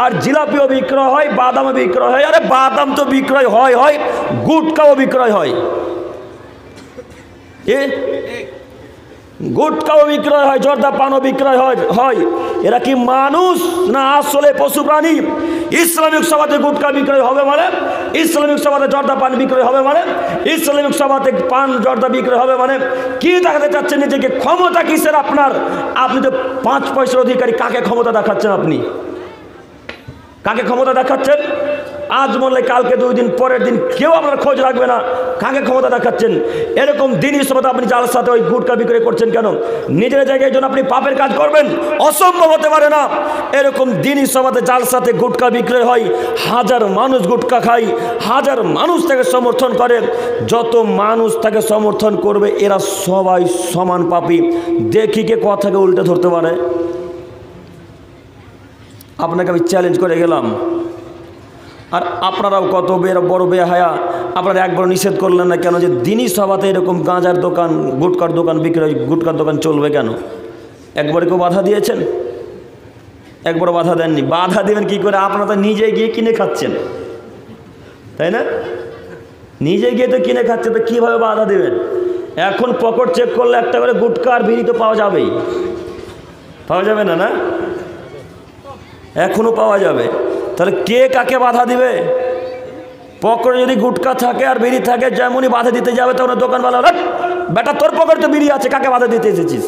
আর জিলাপিও বিক্রয় হয়, বাদামও বিক্রয় হয়। আরে বাদাম তো বিক্রয় হয়, গুটকাও বিক্রয় হয়, গুটকাও বিক্রয় হয়, জর্দা পানও বিক্রয় হয়। এরা কি মানুষ না আসলে পশু প্রাণী? ইসলামিক সভাতে গুটকা বিক্রয় হবে মানে, ইসলামিক সভাতে জর্দা পান বিক্রয় হবে মানে, ইসলামিক সভাতে পান জর্দা বিক্রয় হবে মানে কি দেখাতে চাচ্ছেন নিজেকে? ক্ষমতা কিসের আপনার? আপনি তো 5 পয়সার অধিকারী। কাকে ক্ষমতা দেখাচ্ছেন আপনি? কাকে ক্ষমতা দেখাচ্ছেন? আজ বললে কালকে 2 দিন পরের দিন কেউ আপনার খোঁজ রাখবে না। কাকে ক্ষমতা দেখাচ্ছেন? এরকম দিনই সভাতে আপনি জালসাতে ওই গুটকা বিক্রয় করছেন কেন? নিজের জায়গায় জন্য আপনি পাপের কাজ করবেন? অসম্ভব হতে পারে না। এরকম দিনই সভাতে জালসাতে গুটকা বিক্রয় হয়, হাজার মানুষ গুটকা খায়, হাজার মানুষ তাকে সমর্থন করে। যত মানুষ তাকে সমর্থন করবে এরা সবাই সমান পাপী। দেখি কে কথাকে উল্টে ধরতে পারে। আপনাকে আমি চ্যালেঞ্জ করে গেলাম। আর আপনারাও কত বড় বেহায়া, আপনারা একবার নিষেধ করলেন না কেন যে দিনই সভাতে এরকম গাঁজার দোকান, গুটকার দোকান বিক্রয়, গুটকার দোকান চলবে কেন? একবার কেউ বাধা দিয়েছেন? একবার বাধা দেননি। বাধা দেবেন কি করে? আপনারা তো নিজে গিয়ে কিনে খাচ্ছেন, তাই না? নিজে গিয়ে তো কিনে খাচ্ছেন, তো কীভাবে বাধা দেবেন? এখন পকেট চেক করলে একটা করে গুটকা আর বিড়ি তো পাওয়া যাবেই, পাওয়া যাবে না? না, এখনও পাওয়া যাবে। তাহলে কে কাকে বাধা দিবে? পকেটে যদি গুটকা থাকে আর বিড়ি থাকে, যেমনই বাধা দিতে যাবে তখন দোকানওয়ালা, বেটা তোর পকেটে তো বিড়ি আছে, কাকে বাধা দিতে এসেছিস?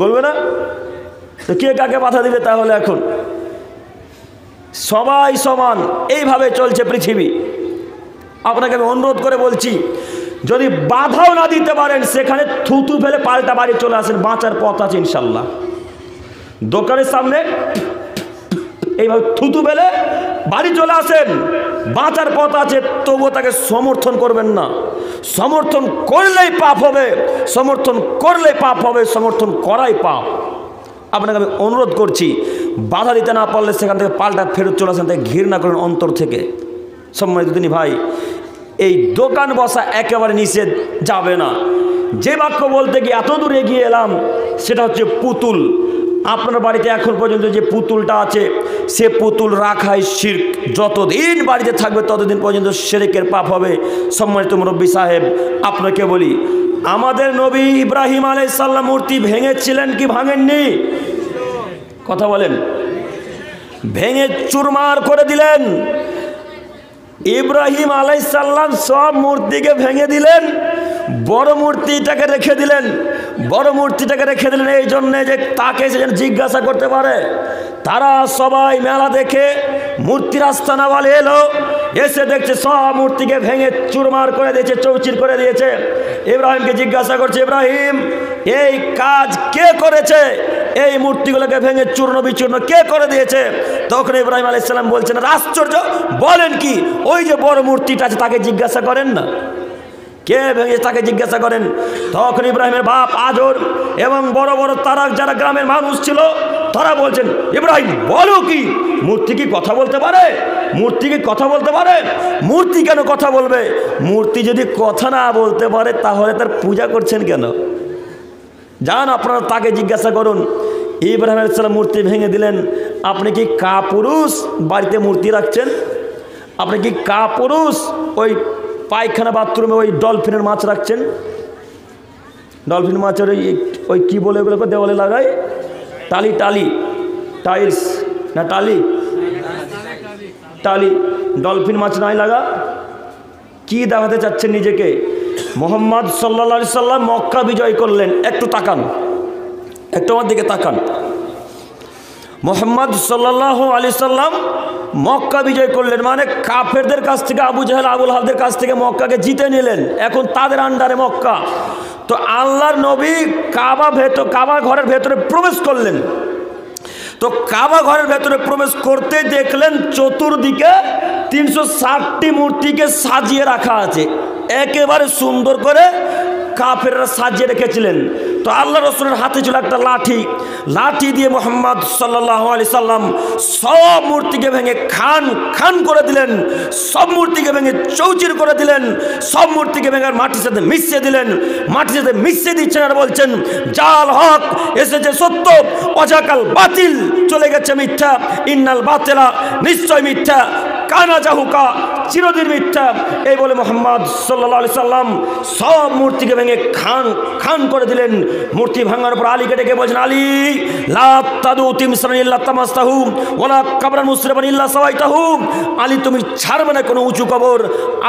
বলবে না? তো কে কাকে বাধা দিবে তাহলে? এখন সবাই সমান, এইভাবে চলছে পৃথিবী। আপনাকে আমি অনুরোধ করে বলছি, যদি বাধাও না দিতে পারেন সেখানে থুতু ফেলে পাল্টা বাড়ি চলে আসেন, বাঁচার পথ আছে ইনশাল্লাহ। দোকানের সামনে এইভাবে থুতু ফেলে বাড়ি চলে আসেন, বাঁচার পথ আছে। তবুও তাকে সমর্থন করবেন না। সমর্থন করলেই পাপ হবে, সমর্থন করলেই পাপ হবে, সমর্থন করাই পাপ। আপনাকে আমি অনুরোধ করছি, বাধা দিতে না পারলে সেখান থেকে পাল্টা ফেরত চলে আসেন, তাকে ঘৃণা করেন অন্তর থেকে। সম্মানিত দিনী ভাই, এই দোকান বসা একেবারে নিষেধ, যাবে না। যে বাক্য বলতে গিয়ে এত দূর এগিয়ে এলাম সেটা হচ্ছে পুতুল। আপনার বাড়িতে এখন পর্যন্ত যে পুতুলটা আছে সে পুতুল রাখাই শিরক। যতদিন বাড়িতে থাকবে ততদিন পর্যন্ত শিরকের পাপ হবে। সম্মানিত মুরব্বী সাহেব, আপনাকে বলি, আমাদের নবী ইব্রাহিম আলাইহিস সালাম মূর্তি ভেঙেছিলেন কি ভাঙেননি? কথা বলেন। ভেঙে চুরমার করে দিলেন। ইব্রাহিম আলাইহিস সালাম সব মূর্তিকে ভেঙে দিলেন, বড় মূর্তিটাকে রেখে দিলেন। বড় মূর্তিটাকে রেখে দিলেন এই জন্যে যে তাকে যেন জিজ্ঞাসা করতে পারে। তারা সবাই মেলা দেখে মূর্তির আস্তানাওয়ালা এলো, এসে দেখছে সব মূর্তিকে ভেঙে চুরমার করে দিয়েছে, চৌচির করে দিয়েছে। ইব্রাহিমকে জিজ্ঞাসা করছে, ইব্রাহিম এই কাজ কে করেছে? এই মূর্তিগুলোকে ভেঙে চূর্ণ বিচূর্ণ কে করে দিয়েছে? তখন ইব্রাহিম আলাইহিস সালাম বলছেন, আশ্চর্য, বলেন কি? ওই যে বড় মূর্তিটা আছে তাকে জিজ্ঞাসা করেন না, কে ভেঙে তাকে জিজ্ঞাসা করেন। তখন ইব্রাহিমের বাপ আজর এবং বড় বড় তারা যারা গ্রামের মানুষ ছিল তারা বলছেন, ইব্রাহিম বলো কি? মূর্তি কি কথা বলতে পারে? মূর্তি কি কথা বলতে পারে? মূর্তি কেন কথা বলবে? মূর্তি যদি কথা না বলতে পারে তাহলে তার পূজা করছেন কেন? যান আপনারা তাকে জিজ্ঞাসা করুন। ইব্রাহিম আলাইহিস সালাম মূর্তি ভেঙে দিলেন। আপনি কি কাপুরুষ বাড়িতে মূর্তি রাখছেন? আপনি কি কাপুরুষ ওই পায়খানা বাথরুমে ওই ডলফিনের মাছ রাখছেন? ডলফিন মাছের ওই কী বলে ওগুলোকে দেওয়ালে লাগায়, টাইলস না টালি, ডলফিন মাছ নাই লাগা। কি দেখাতে চাচ্ছেন নিজেকে? মুহাম্মদ সাল্লাল্লাহু আলাইহি সাল্লাম মক্কা বিজয় করলেন। একটু তাকান, একটু আমার দিকে তাকান। মুহাম্মদ সাল্লাল্লাহু আলাইহি সাল্লাম মক্কা বিজয় করলেন, মানে কাফেরদের কাছ থেকে, আবু জাহেল আবুল হাবদের কাছ থেকে মক্কাকে জিতে নিলেন। এখন তাদের আন্ডারে মক্কা। তো আল্লাহর নবী কাবা ঘরের ভেতরে প্রবেশ করলেন। তো কাবা ঘরের ভেতরে প্রবেশ করতে দেখলেন চতুর্দিকে 360টি মূর্তিকে সাজিয়ে রাখা আছে, একেবারে সুন্দর করে কাফেররা সাজিয়ে রেখেছিলেন। তো তো আল্লাহ রসুলের হাতে ছিল একটা লাঠি, লাঠি দিয়ে মুহাম্মদ সাল্লাল্লাহু আলাইহি সাল্লাম সব মূর্তিকে ভেঙে খান খান করে দিলেন, সব মূর্তিকে ভেঙে চৌচির করে দিলেন, সব মূর্তিকে ভেঙে মাটির সাথে মিশিয়ে দিলেন। মাটির সাথে মিশিয়ে দিচ্ছেন আর বলছেন জাল হক এসেছে সত্য, অজাকাল বাতিল চলে গেছে মিথ্যা, ইন্নাল বাতিলা নিশ্চয় মিথ্যা, কানা জাহুকা চিরদিন মিথ্যা। এই বলে মুহাম্মদ সাল্লাল্লাহু আলাইহি সাল্লাম সব মূর্তিকে ভেঙে খান খান করে দিলেন। মূর্তি ভাঙার পর আলীকে ডেকে বলছেন, আলী লা তাদু তিমসান ইল্লা তামাসতাহু ওয়ালা কাবরান মুসরিফান ইল্লা সাওয়াইতাহু। আলী তুমি ছাড়বে না কোনো উঁচু কবর,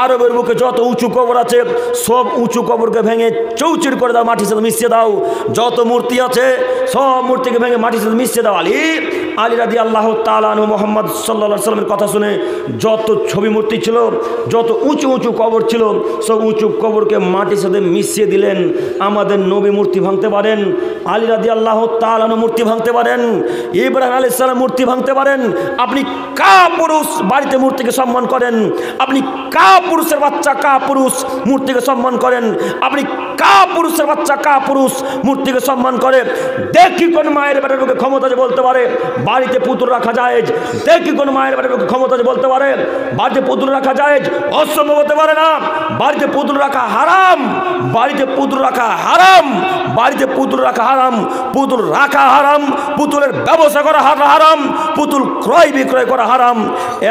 আরবের বুকে যত উঁচু কবর আছে সব উঁচু কবরকে ভেঙে চৌচির করে দাও, মাটির সাথে মিশিয়ে দাও। যত মূর্তি আছে সব মূর্তিকে ভেঙে মাটির সাথে মিশিয়ে দাও। আলী রাদিয়াল্লাহু তাআলা আনহু মুহাম্মদ সাল্লাল্লাহু আলাইহি সাল্লামের কথা শুনে যত ছবি মূর্তি ছিল, যত উঁচু উঁচু কবর ছিল, সব উঁচু কবরকে মাটির সাথে মিশিয়ে দিলেন। আমাদের নবী মূর্তি ভাঙতে পারেন, আলী রাদিয়াল্লাহু তাআলা আনহু মূর্তি ভাঙতে পারেন, ইব্রাহিম আলাইহিস সালাম মূর্তি ভাঙতে পারেন। আপনি কা পুরুষ বাড়িতে মূর্তিকে সম্মান করেন? আপনি কা পুরুষের বাচ্চা কা পুরুষ মূর্তিকে সম্মান করেন? আপনি কা পুরুষের বাচ্চা কা পুরুষ মূর্তিকে সম্মান করে? দেখি কোন মায়ের বেটার বুকে ক্ষমতা যে বলতে পারে বাড়িতে পুতুল রাখা জায়েজ? দেখি কোন মায়ের বেটার বুকে ক্ষমতা যে বলতে পারে বাড়িতে পুতুল রাখা জায়েজ? অসম্ভব হতে পারে না। বাড়িতে পুতুল রাখা হারাম, বাড়িতে পুতুল রাখা হারাম, বাড়িতে পুতুল রাখা হারাম, পুতুল রাখা হারাম, পুতুলের ব্যবসা করা হারাম, পুতুল ক্রয় বিক্রয় করা হারাম।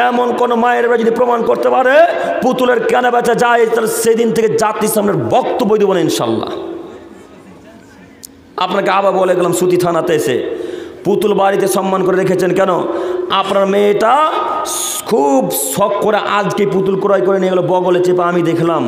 এমন কোন মায়ের বেটা যদি প্রমাণ করতে পারে পুতুলের কেনা বেচা যায়, তাহলে সেদিন থেকে জাতির সামনের বক্তব্য দেবো না ইনশাল্লাহ। আপনাকে আবার বলে গেলাম সুতি থানাতে এসে পুতুল বাড়িতে সম্মান করে রেখেছেন কেন? আপনার মেয়েটা খুব শখ করে আজকে পুতুল ক্রয় করে নিয়ে গেল বগলে চেপা, আমি দেখলাম।